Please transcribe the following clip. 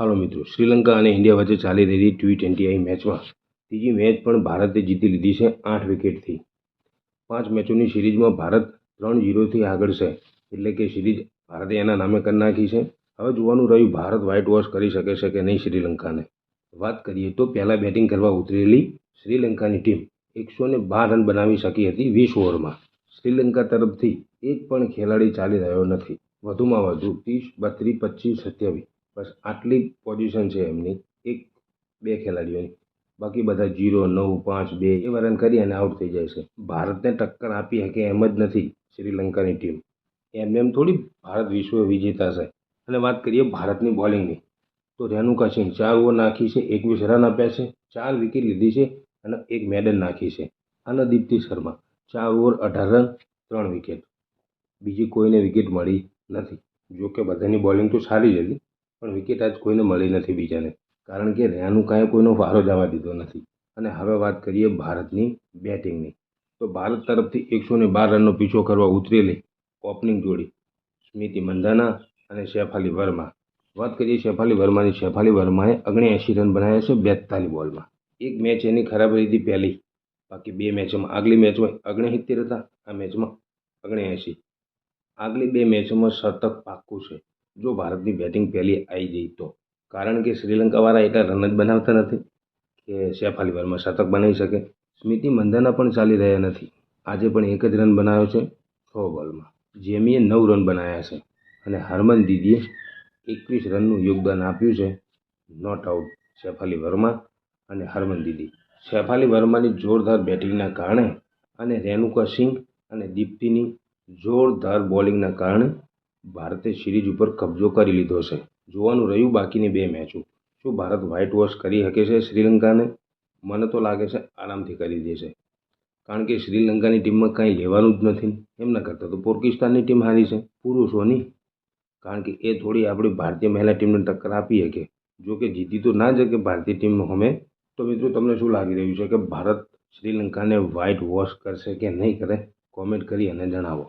હાલો મિત્રો, શ્રીલંકા અને ઇન્ડિયા વચ્ચે ચાલી રહેલી T20 મેચમાં ત્રીજી મેચ પણ ભારતે જીતી લીધી છે 8 વિકેટથી। 5 મેચોની સિરીઝમાં ભારત 3-0થી આગળ છે, એટલે કે સિરીઝ ભારતે એના નામે કરી નાખી છે। હવે જોવાનું રહ્યું ભારત વ્હાઇટ વોશ કરી શકે છે કે નહીં શ્રીલંકાને। વાત કરીએ તો પહેલાં બેટિંગ કરવા ઉતરેલી શ્રીલંકાની ટીમ 112 રન બનાવી શકી હતી 20 ઓવરમાં। શ્રીલંકા તરફથી એક પણ ખેલાડી ચાલી રહ્યો નથી, વધુમાં વધુ 30, 32, 25, 27 બસ આટલી પોઝિશન છે એમની, 1-2 ખેલાડીઓની। બાકી બધા 0, 9, 5, 2 એવા રન કરી અને આઉટ થઈ જાય છે। ભારતને ટક્કર આપી શકે એમ જ નથી શ્રીલંકાની ટીમ, એમ થોડી ભારત વિશ્વ વિજેતા છે। અને વાત કરીએ ભારતની બોલિંગની તો રેણુકા સિંહ 4 ઓવર નાખી છે, 21 રન આપ્યા છે, 4 વિકેટ લીધી છે અને 1 મેડલ નાખી છે। અને Deepti Sharma 4 over 18 run 3 wicket, બીજી કોઈને વિકેટ મળી નથી। જોકે બધાની બોલિંગ તો સારી જ હતી, પણ વિકેટ આજ કોઈને મળી નથી બીજાને, કારણ કે રેણુકાએ કોઈનો વારો જવા દીધો નથી। અને હવે વાત કરીએ ભારતની બેટિંગની તો ભારત તરફથી 112 રનનો પીછો કરવા ઉતરેલી ઓપનિંગ જોડી સ્મૃતિ મંધાના અને સૈફ અલી વર્મા। વાત કરીએ સૈફ અલી વર્માની, સૈફ અલી વર્માએ 79 રન બનાવ્યા છે 42 બોલમાં। એક મેચ એની ખરાબ રહી હતી પહેલી, બાકી 2 મેચોમાં, આગલી મેચમાં 69 હતા, આ મેચમાં 79। આગલી 2 મેચોમાં શતક પાક્કું છે જો ભારતની બેટિંગ પહેલી આવી ગઈ તો, કારણ કે શ્રીલંકાવાળા એટલા રન જ બનાવતા નથી કે સૈફ અલી વર્મા શતક બનાવી શકે। સ્મૃતિ મંધાના પણ ચાલી રહ્યા નથી, આજે પણ 1 જ રન બનાવ્યો છે 6 બોલમાં। જેમીએ 9 રન બનાવ્યા છે અને હરમનદીદીએ 21 રનનું યોગદાન આપ્યું છે। નોટ આઉટ સૈફ અલી વર્મા અને હરમનદીદી। સૈફ અલી વર્માની જોરદાર બેટિંગના કારણે અને રેણુકા સિંહ અને દીપ્તિની જોરદાર બોલિંગના કારણે ભારતે સિરીઝ ઉપર કબજો કરી લીધો છે। જોવાનું રહ્યું બાકીની 2 મેચો, શું ભારત વ્હાઇટ વોશ કરી શકે છે શ્રીલંકાને? મને તો લાગે છે આરામથી કરી દેશે, કારણ કે શ્રીલંકાની ટીમમાં કાંઈ લેવાનું જ નથી। એમના કરતાં તો પાકિસ્તાનની ટીમ સારી છે પુરુષોની, કારણ કે એ થોડી આપણી ભારતીય મહિલા ટીમને ટક્કર આપી શકે। જો કે જીતી તો ના શકે ભારતીય ટીમ અમે। તો મિત્રો, તમને શું લાગી રહ્યું છે કે ભારત શ્રીલંકાને વ્હાઇટ વોશ કરશે કે નહીં કરે? કોમેન્ટ કરી અને જણાવો।